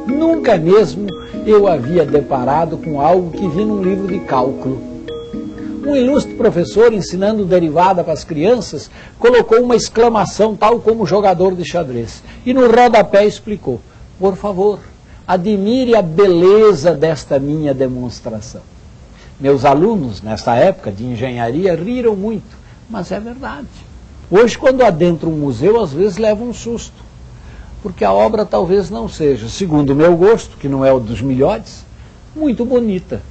nunca mesmo eu havia deparado com algo que vi num livro de cálculo. Um ilustre professor, ensinando derivada para as crianças, colocou uma exclamação tal como jogador de xadrez. E no rodapé explicou: por favor, admire a beleza desta minha demonstração. Meus alunos, nessa época de engenharia, riram muito, mas é verdade. Hoje, quando adentro um museu, às vezes leva um susto, porque a obra talvez não seja, segundo o meu gosto, que não é o dos melhores, muito bonita.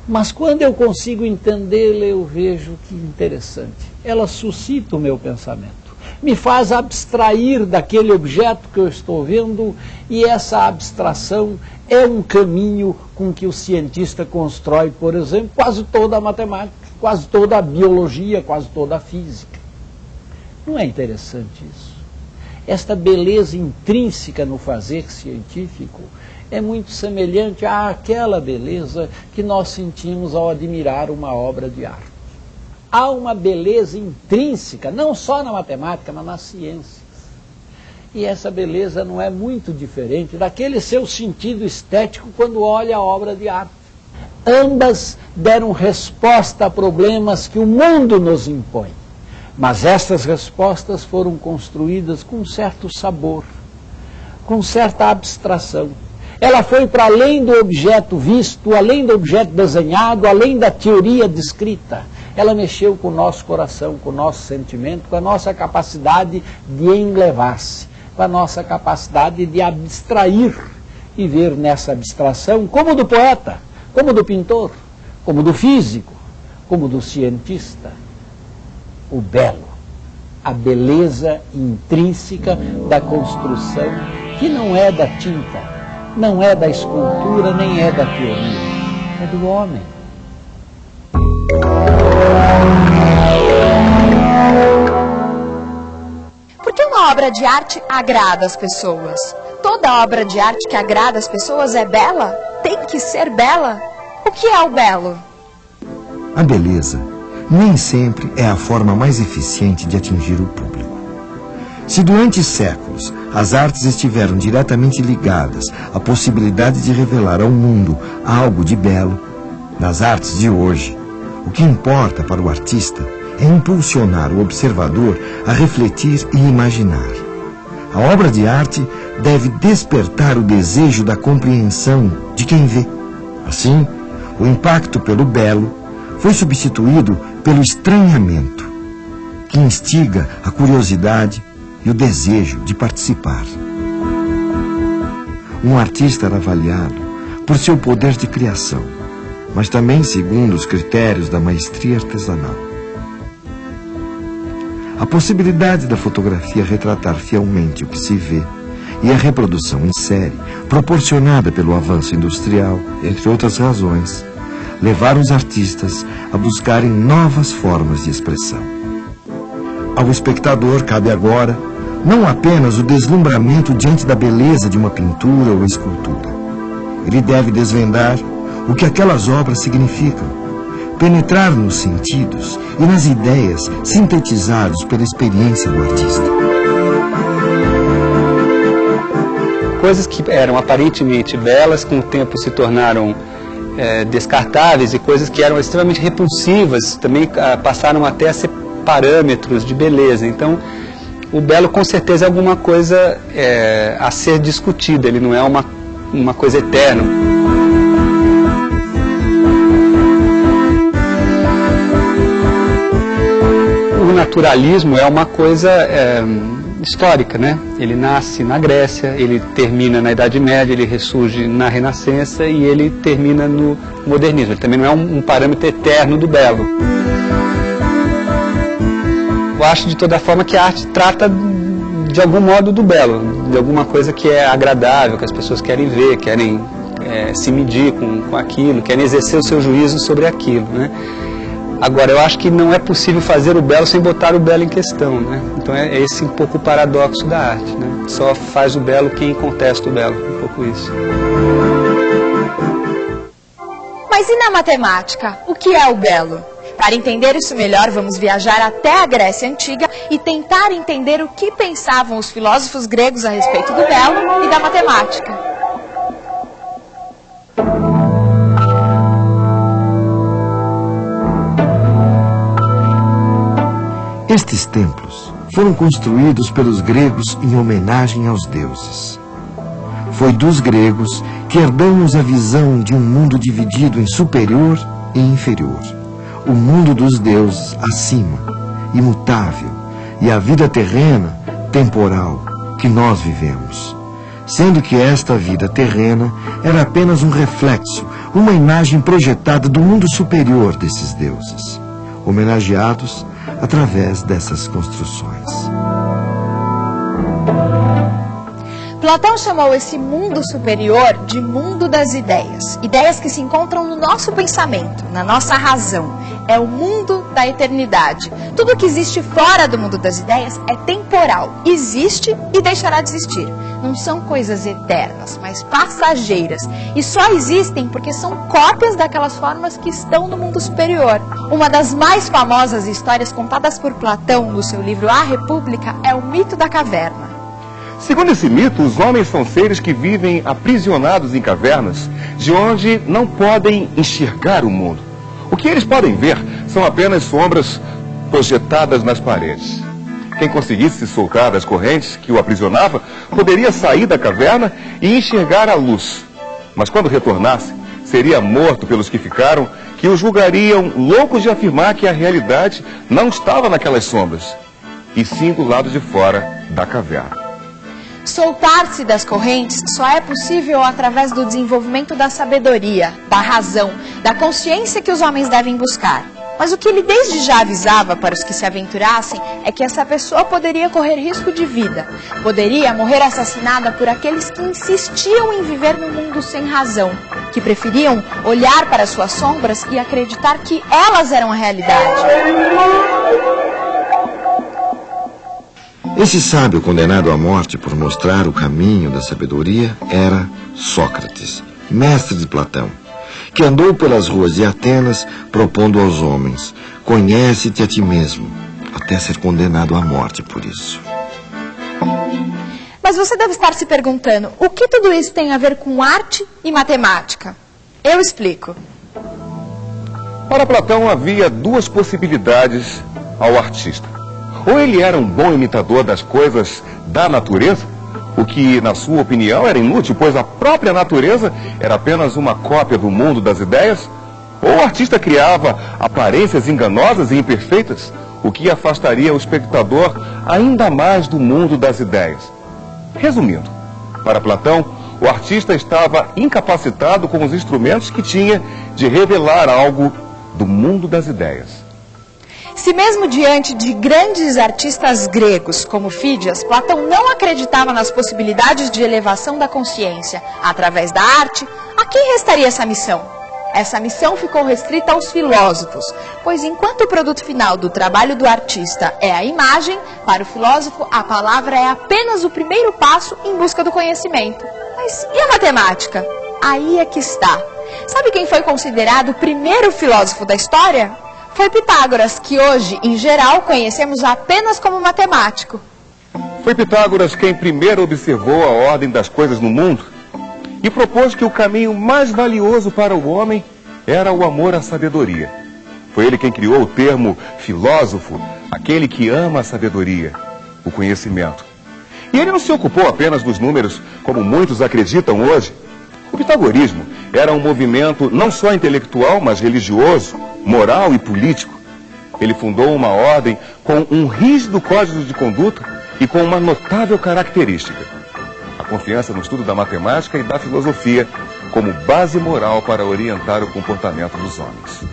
Mas quando eu consigo entendê-la, eu vejo que interessante. Ela suscita o meu pensamento, me faz abstrair daquele objeto que eu estou vendo, e essa abstração é um caminho com que o cientista constrói, por exemplo, quase toda a matemática, quase toda a biologia, quase toda a física. Não é interessante isso? Esta beleza intrínseca no fazer científico é muito semelhante àquela beleza que nós sentimos ao admirar uma obra de arte. Há uma beleza intrínseca, não só na matemática, mas nas ciências. E essa beleza não é muito diferente daquele seu sentido estético quando olha a obra de arte. Ambas deram resposta a problemas que o mundo nos impõe. Mas estas respostas foram construídas com certo sabor, com certa abstração. Ela foi para além do objeto visto, além do objeto desenhado, além da teoria descrita. Ela mexeu com o nosso coração, com o nosso sentimento, com a nossa capacidade de enlevar-se, com a nossa capacidade de abstrair e ver nessa abstração, como do poeta, como do pintor, como do físico, como do cientista, o belo, a beleza intrínseca da construção, que não é da tinta, não é da escultura, nem é da teoria, é do homem. Por que uma obra de arte agrada as pessoas? Toda obra de arte que agrada as pessoas é bela? Tem que ser bela? O que é o belo? A beleza nem sempre é a forma mais eficiente de atingir o público. Se durante séculos as artes estiveram diretamente ligadas à possibilidade de revelar ao mundo algo de belo, nas artes de hoje, o que importa para o artista é impulsionar o observador a refletir e imaginar. A obra de arte deve despertar o desejo da compreensão de quem vê. Assim, o impacto pelo belo foi substituído pelo estranhamento, que instiga a curiosidade e o desejo de participar. Um artista era avaliado por seu poder de criação, mas também segundo os critérios da maestria artesanal. A possibilidade da fotografia retratar fielmente o que se vê e a reprodução em série, proporcionada pelo avanço industrial, entre outras razões, levaram os artistas a buscarem novas formas de expressão. Ao espectador cabe agora não apenas o deslumbramento diante da beleza de uma pintura ou escultura. Ele deve desvendar o que aquelas obras significam, penetrar nos sentidos e nas ideias sintetizados pela experiência do artista. Coisas que eram aparentemente belas, com o tempo se tornaram descartáveis, e coisas que eram extremamente repulsivas também passaram até a ser parâmetros de beleza. Então, o belo com certeza é alguma coisa a ser discutida, ele não é uma coisa eterna. O naturalismo é uma coisa histórica, né? Ele nasce na Grécia, ele termina na Idade Média, ele ressurge na Renascença e ele termina no modernismo. Ele também não é um parâmetro eterno do belo. Eu acho de toda forma que a arte trata de algum modo do belo, de alguma coisa que é agradável, que as pessoas querem ver, querem se medir com aquilo, querem exercer o seu juízo sobre aquilo, né? Agora, eu acho que não é possível fazer o belo sem botar o belo em questão, né? Então é esse um pouco o paradoxo da arte, né? Só faz o belo quem contesta o belo, um pouco isso. Mas e na matemática? O que é o belo? Para entender isso melhor, vamos viajar até a Grécia Antiga e tentar entender o que pensavam os filósofos gregos a respeito do belo e da matemática. Estes templos foram construídos pelos gregos em homenagem aos deuses. Foi dos gregos que herdamos a visão de um mundo dividido em superior e inferior. O mundo dos deuses acima, imutável, e a vida terrena, temporal, que nós vivemos. Sendo que esta vida terrena era apenas um reflexo, uma imagem projetada do mundo superior desses deuses, homenageados através dessas construções. Platão chamou esse mundo superior de mundo das ideias. Ideias que se encontram no nosso pensamento, na nossa razão. É o mundo da eternidade. Tudo que existe fora do mundo das ideias é temporal. Existe e deixará de existir. Não são coisas eternas, mas passageiras. E só existem porque são cópias daquelas formas que estão no mundo superior. Uma das mais famosas histórias contadas por Platão no seu livro A República é o mito da caverna. Segundo esse mito, os homens são seres que vivem aprisionados em cavernas, de onde não podem enxergar o mundo. O que eles podem ver são apenas sombras projetadas nas paredes. Quem conseguisse se soltar das correntes que o aprisionava, poderia sair da caverna e enxergar a luz. Mas quando retornasse, seria morto pelos que ficaram, que o julgariam loucos de afirmar que a realidade não estava naquelas sombras, e sim do lado de fora da caverna. Soltar-se das correntes só é possível através do desenvolvimento da sabedoria, da razão, da consciência que os homens devem buscar. Mas o que ele desde já avisava para os que se aventurassem é que essa pessoa poderia correr risco de vida, poderia morrer assassinada por aqueles que insistiam em viver num mundo sem razão, que preferiam olhar para suas sombras e acreditar que elas eram a realidade. Esse sábio condenado à morte por mostrar o caminho da sabedoria era Sócrates, mestre de Platão, que andou pelas ruas de Atenas propondo aos homens: conhece-te a ti mesmo, até ser condenado à morte por isso. Mas você deve estar se perguntando, o que tudo isso tem a ver com arte e matemática? Eu explico. Para Platão havia duas possibilidades ao artista. Ou ele era um bom imitador das coisas da natureza, o que, na sua opinião, era inútil, pois a própria natureza era apenas uma cópia do mundo das ideias, ou o artista criava aparências enganosas e imperfeitas, o que afastaria o espectador ainda mais do mundo das ideias. Resumindo, para Platão, o artista estava incapacitado com os instrumentos que tinha de revelar algo do mundo das ideias. Se mesmo diante de grandes artistas gregos como Fídias, Platão não acreditava nas possibilidades de elevação da consciência através da arte, a quem restaria essa missão? Essa missão ficou restrita aos filósofos, pois enquanto o produto final do trabalho do artista é a imagem, para o filósofo a palavra é apenas o primeiro passo em busca do conhecimento. Mas e a matemática? Aí é que está. Sabe quem foi considerado o primeiro filósofo da história? Foi Pitágoras, que hoje, em geral, conhecemos apenas como matemático. Foi Pitágoras quem primeiro observou a ordem das coisas no mundo e propôs que o caminho mais valioso para o homem era o amor à sabedoria. Foi ele quem criou o termo filósofo, aquele que ama a sabedoria, o conhecimento. E ele não se ocupou apenas dos números, como muitos acreditam hoje. O pitagorismo era um movimento não só intelectual, mas religioso, moral e político. Ele fundou uma ordem com um rígido código de conduta e com uma notável característica: a confiança no estudo da matemática e da filosofia como base moral para orientar o comportamento dos homens.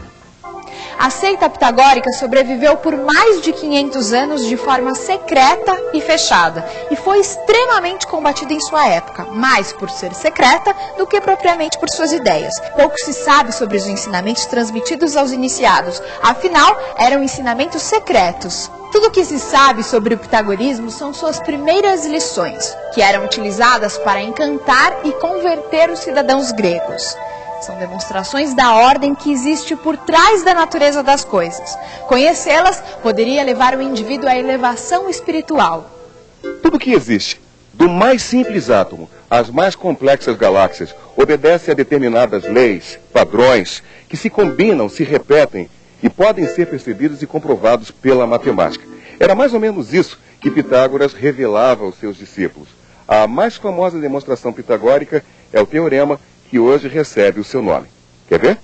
A seita pitagórica sobreviveu por mais de 500 anos de forma secreta e fechada, e foi extremamente combatida em sua época, mais por ser secreta do que propriamente por suas ideias. Pouco se sabe sobre os ensinamentos transmitidos aos iniciados, afinal, eram ensinamentos secretos. Tudo o que se sabe sobre o pitagorismo são suas primeiras lições, que eram utilizadas para encantar e converter os cidadãos gregos. São demonstrações da ordem que existe por trás da natureza das coisas. Conhecê-las poderia levar o indivíduo à elevação espiritual. Tudo que existe, do mais simples átomo às mais complexas galáxias, obedece a determinadas leis, padrões, que se combinam, se repetem e podem ser percebidos e comprovados pela matemática. Era mais ou menos isso que Pitágoras revelava aos seus discípulos. A mais famosa demonstração pitagórica é o teorema que hoje recebe o seu nome. Quer ver?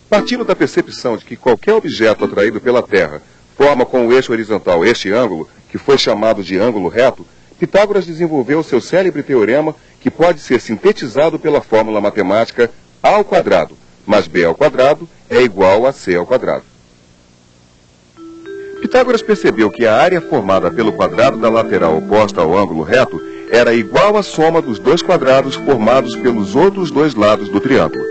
Partindo da percepção de que qualquer objeto atraído pela Terra forma com o eixo horizontal este ângulo, que foi chamado de ângulo reto, Pitágoras desenvolveu seu célebre teorema que pode ser sintetizado pela fórmula matemática A ao quadrado, mais B ao quadrado é igual a C ao quadrado. Pitágoras percebeu que a área formada pelo quadrado da lateral oposta ao ângulo reto era igual à soma dos dois quadrados formados pelos outros dois lados do triângulo.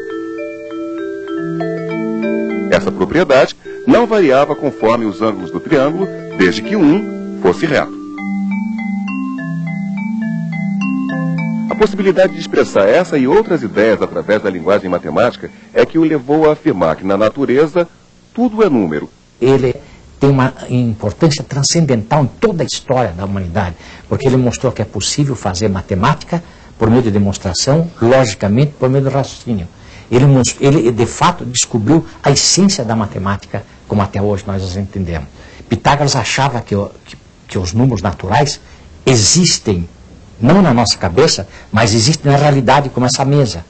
Essa propriedade não variava conforme os ângulos do triângulo, desde que um fosse reto. A possibilidade de expressar essa e outras ideias através da linguagem matemática é que o levou a afirmar que na natureza tudo é número. Ele tem uma importância transcendental em toda a história da humanidade, porque ele mostrou que é possível fazer matemática por meio de demonstração, logicamente por meio do raciocínio. Ele de fato descobriu a essência da matemática, como até hoje nós as entendemos. Pitágoras achava que os números naturais existem, não na nossa cabeça, mas existem na realidade, como essa mesa.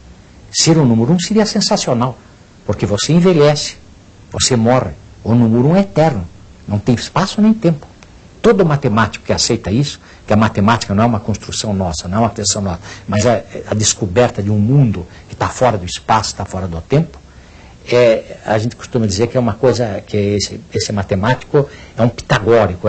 Ser o número 1 seria sensacional, porque você envelhece, você morre. O número 1 é eterno, não tem espaço nem tempo. Todo matemático que aceita isso, que a matemática não é uma construção nossa, não é uma criação nossa, mas é a descoberta de um mundo que está fora do espaço, está fora do tempo, a gente costuma dizer que é uma coisa, que esse matemático é um pitagórico,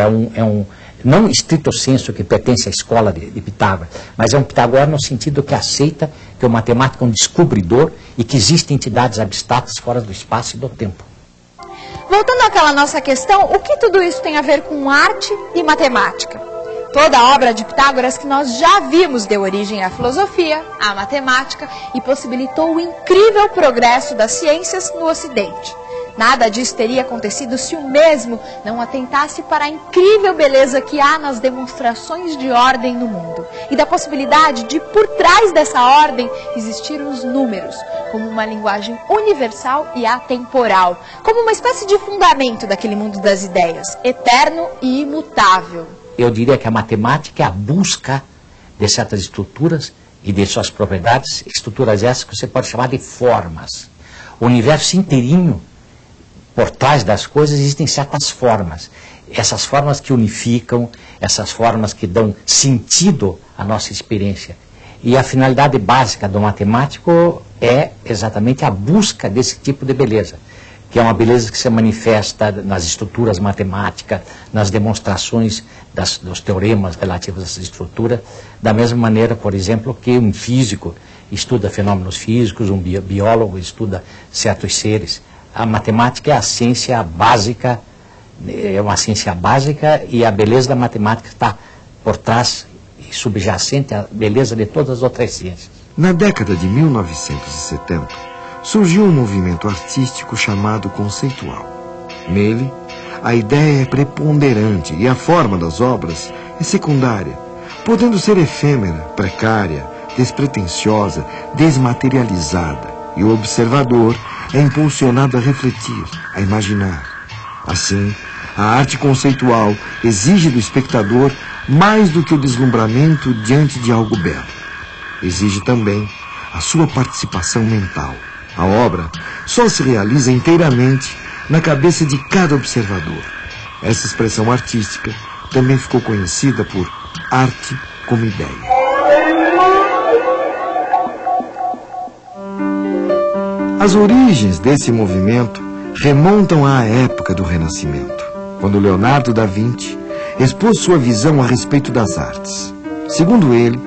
não estrito senso que pertence à escola de Pitágoras, mas é um pitagórico no sentido que aceita que o matemático é um descobridor e que existem entidades abstratas fora do espaço e do tempo. Voltando àquela nossa questão, o que tudo isso tem a ver com arte e matemática? Toda a obra de Pitágoras que nós já vimos deu origem à filosofia, à matemática e possibilitou o incrível progresso das ciências no Ocidente. Nada disso teria acontecido se o mesmo não atentasse para a incrível beleza que há nas demonstrações de ordem no mundo e da possibilidade de, por trás dessa ordem, existir os números, como uma linguagem universal e atemporal, como uma espécie de fundamento daquele mundo das ideias, eterno e imutável. Eu diria que a matemática é a busca de certas estruturas e de suas propriedades, estruturas essas que você pode chamar de formas. O universo inteirinho, por trás das coisas, existem certas formas. Essas formas que unificam, essas formas que dão sentido à nossa experiência. E a finalidade básica do matemático é exatamente a busca desse tipo de beleza, que é uma beleza que se manifesta nas estruturas matemáticas, nas demonstrações dos teoremas relativos a essa estrutura, da mesma maneira, por exemplo, que um físico estuda fenômenos físicos, um biólogo estuda certos seres. A matemática é a ciência básica, é uma ciência básica e a beleza da matemática está por trás e subjacente à beleza de todas as outras ciências. Na década de 1970, surgiu um movimento artístico chamado conceitual. Nele, a ideia é preponderante e a forma das obras é secundária, podendo ser efêmera, precária, despretensiosa, desmaterializada, e o observador é impulsionado a refletir, a imaginar. Assim, a arte conceitual exige do espectador mais do que o deslumbramento diante de algo belo. Exige também a sua participação mental. A obra só se realiza inteiramente na cabeça de cada observador. Essa expressão artística também ficou conhecida por arte como ideia. As origens desse movimento remontam à época do Renascimento, quando Leonardo da Vinci expôs sua visão a respeito das artes. Segundo ele,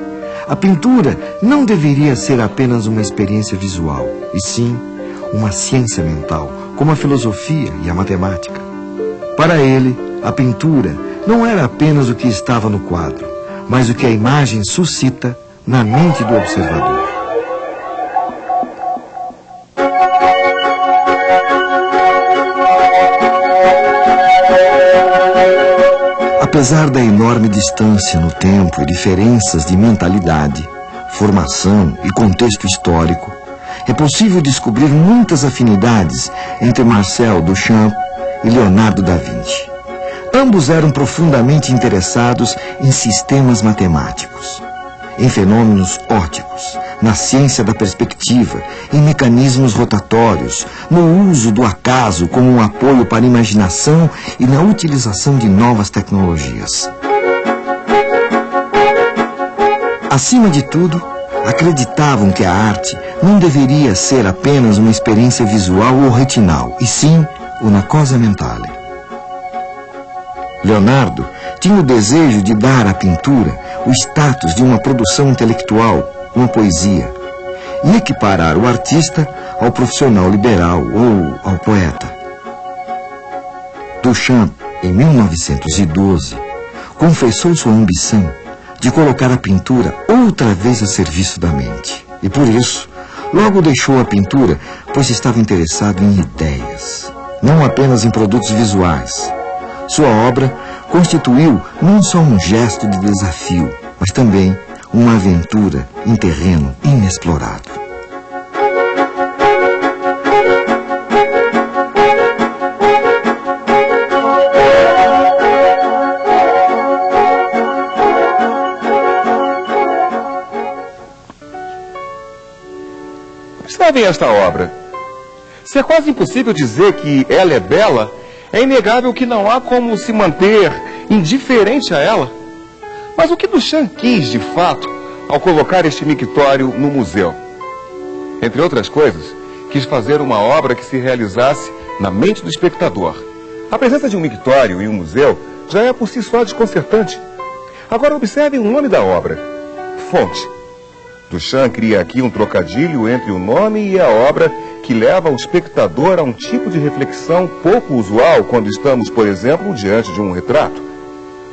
a pintura não deveria ser apenas uma experiência visual, e sim uma ciência mental, como a filosofia e a matemática. Para ele, a pintura não era apenas o que estava no quadro, mas o que a imagem suscita na mente do observador. Apesar da enorme distância no tempo e diferenças de mentalidade, formação e contexto histórico, é possível descobrir muitas afinidades entre Marcel Duchamp e Leonardo da Vinci. Ambos eram profundamente interessados em sistemas matemáticos, em fenômenos ópticos, na ciência da perspectiva, em mecanismos rotatórios, no uso do acaso como um apoio para a imaginação e na utilização de novas tecnologias. Acima de tudo, acreditavam que a arte não deveria ser apenas uma experiência visual ou retinal, e sim una cosa mentale. Leonardo tinha o desejo de dar à pintura o status de uma produção intelectual, uma poesia, e equiparar o artista ao profissional liberal ou ao poeta. Duchamp, em 1912, confessou sua ambição de colocar a pintura outra vez a serviço da mente. E por isso, logo deixou a pintura, pois estava interessado em ideias, não apenas em produtos visuais. Sua obra constituiu não só um gesto de desafio, mas também uma aventura em terreno inexplorado. Observem esta obra. Se é quase impossível dizer que ela é bela, é inegável que não há como se manter indiferente a ela. Mas o que Duchamp quis, de fato, ao colocar este mictório no museu? Entre outras coisas, quis fazer uma obra que se realizasse na mente do espectador. A presença de um mictório em um museu já é por si só desconcertante. Agora observem o nome da obra: Fonte. Duchamp cria aqui um trocadilho entre o nome e a obra que leva o espectador a um tipo de reflexão pouco usual quando estamos, por exemplo, diante de um retrato.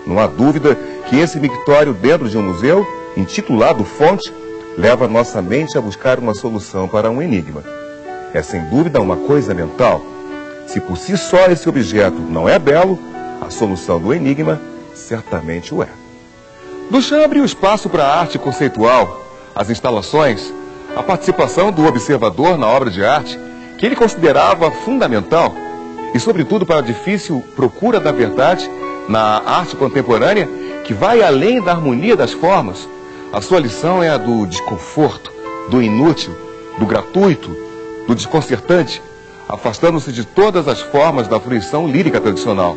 Não há dúvida que esse mictório dentro de um museu, intitulado Fonte, leva nossa mente a buscar uma solução para um enigma. É sem dúvida uma coisa mental. Se por si só esse objeto não é belo, a solução do enigma certamente o é. Duchamp abriu espaço para a arte conceitual, as instalações, a participação do observador na obra de arte, que ele considerava fundamental, e sobretudo para a difícil procura da verdade na arte contemporânea, que vai além da harmonia das formas. A sua lição é a do desconforto, do inútil, do gratuito, do desconcertante, afastando-se de todas as formas da fruição lírica tradicional,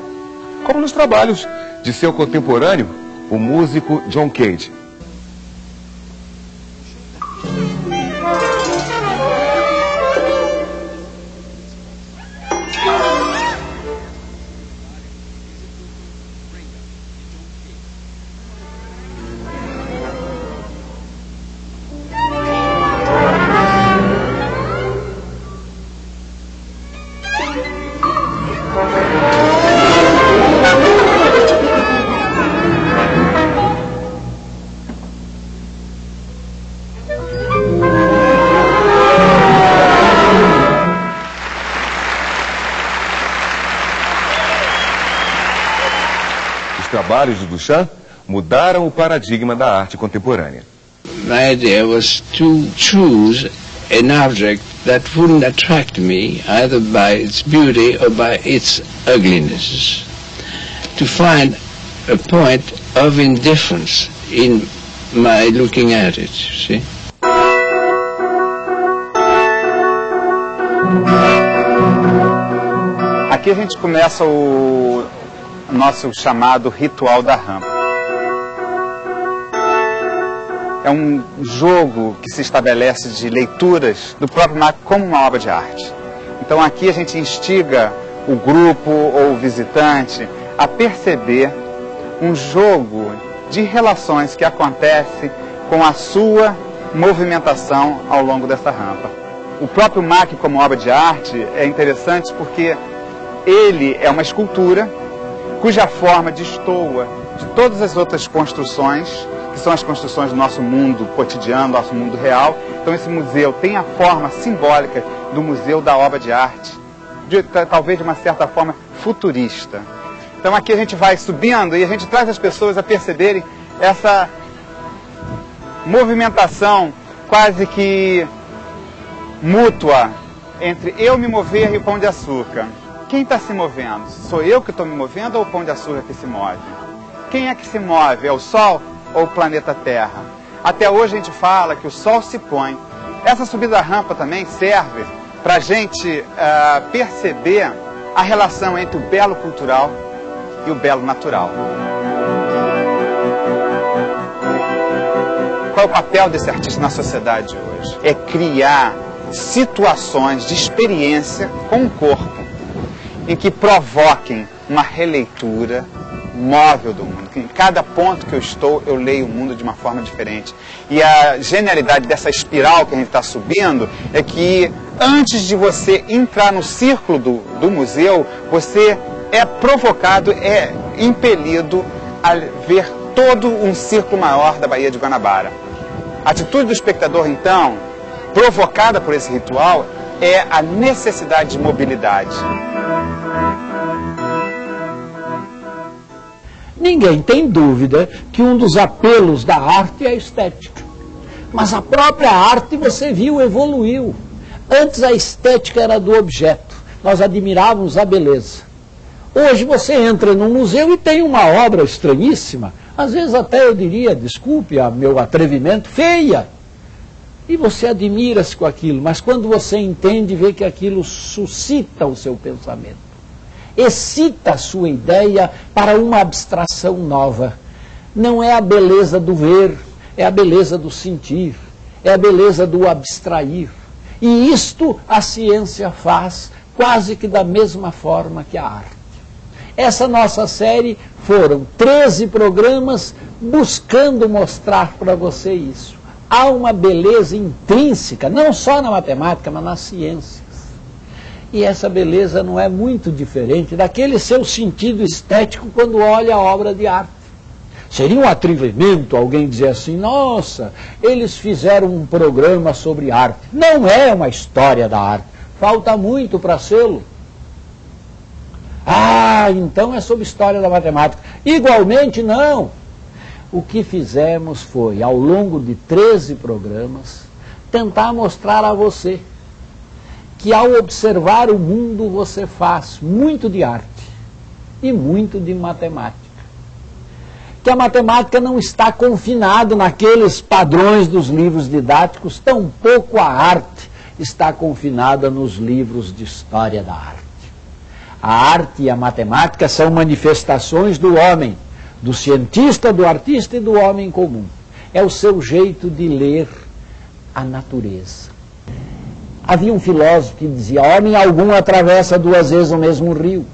como nos trabalhos de seu contemporâneo, o músico John Cage. Os trabalhos de Duchamp mudaram o paradigma da arte contemporânea. My idea was to choose an object that wouldn't attract me either by its beauty or by its ugliness. To find a point of indifference in my looking at it, see? Aqui a gente começa o nosso chamado ritual da rampa. É um jogo que se estabelece de leituras do próprio Marco como uma obra de arte. Então aqui a gente instiga o grupo ou o visitante a perceber um jogo de relações que acontece com a sua movimentação ao longo dessa rampa. O próprio Marc como obra de arte é interessante porque ele é uma escultura cuja forma destoa de todas as outras construções, que são as construções do nosso mundo cotidiano, nosso mundo real. Então esse museu tem a forma simbólica do Museu da Obra de Arte, talvez de uma certa forma futurista. Então aqui a gente vai subindo e a gente traz as pessoas a perceberem essa movimentação quase que mútua entre eu me mover e o Pão de Açúcar. Quem está se movendo? Sou eu que estou me movendo ou o Pão de Açúcar que se move? Quem é que se move? É o Sol ou o planeta Terra? Até hoje a gente fala que o Sol se põe. Essa subida da rampa também serve para a gente perceber a relação entre o belo cultural e o belo natural. Qual é o papel desse artista na sociedade hoje? É criar situações de experiência com o corpo, em que provoquem uma releitura móvel do mundo. Em cada ponto que eu estou, eu leio o mundo de uma forma diferente. E a genialidade dessa espiral que a gente está subindo é que antes de você entrar no círculo do museu, você é provocado, é impelido a ver todo um círculo maior da Baía de Guanabara. A atitude do espectador, então, provocada por esse ritual, é a necessidade de mobilidade. Ninguém tem dúvida que um dos apelos da arte é a estética. Mas a própria arte, você viu, evoluiu. Antes a estética era do objeto. Nós admirávamos a beleza. Hoje você entra num museu e tem uma obra estranhíssima. Às vezes até eu diria, desculpe a meu atrevimento, feia. E você admira-se com aquilo. Mas quando você entende, vê que aquilo suscita o seu pensamento. Excita a sua ideia para uma abstração nova. Não é a beleza do ver, é a beleza do sentir, é a beleza do abstrair. E isto a ciência faz quase que da mesma forma que a arte. Essa nossa série foram 13 programas buscando mostrar para você isso. Há uma beleza intrínseca, não só na matemática, mas nas ciências. E essa beleza não é muito diferente daquele seu sentido estético quando olha a obra de arte. Seria um atrevimento alguém dizer assim, nossa, eles fizeram um programa sobre arte. Não é uma história da arte, falta muito para sê-lo. Ah, então é sobre história da matemática. Igualmente não. O que fizemos foi, ao longo de 13 programas, tentar mostrar a você que ao observar o mundo você faz muito de arte e muito de matemática. Que a matemática não está confinada naqueles padrões dos livros didáticos, tampouco a arte está confinada nos livros de história da arte. A arte e a matemática são manifestações do homem, do cientista, do artista e do homem comum. É o seu jeito de ler a natureza. Havia um filósofo que dizia, homem algum atravessa 2 vezes o mesmo rio.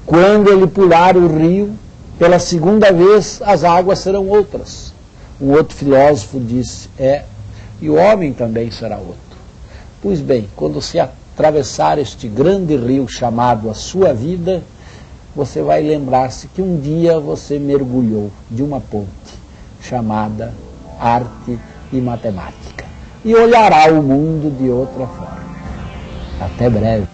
Quando ele pular o rio, pela segunda vez as águas serão outras. Um outro filósofo disse, e o homem também será outro. Pois bem, quando se atravessar este grande rio chamado a sua vida, você vai lembrar-se que um dia você mergulhou de uma ponte chamada arte e matemática. E olhará o mundo de outra forma. Até breve.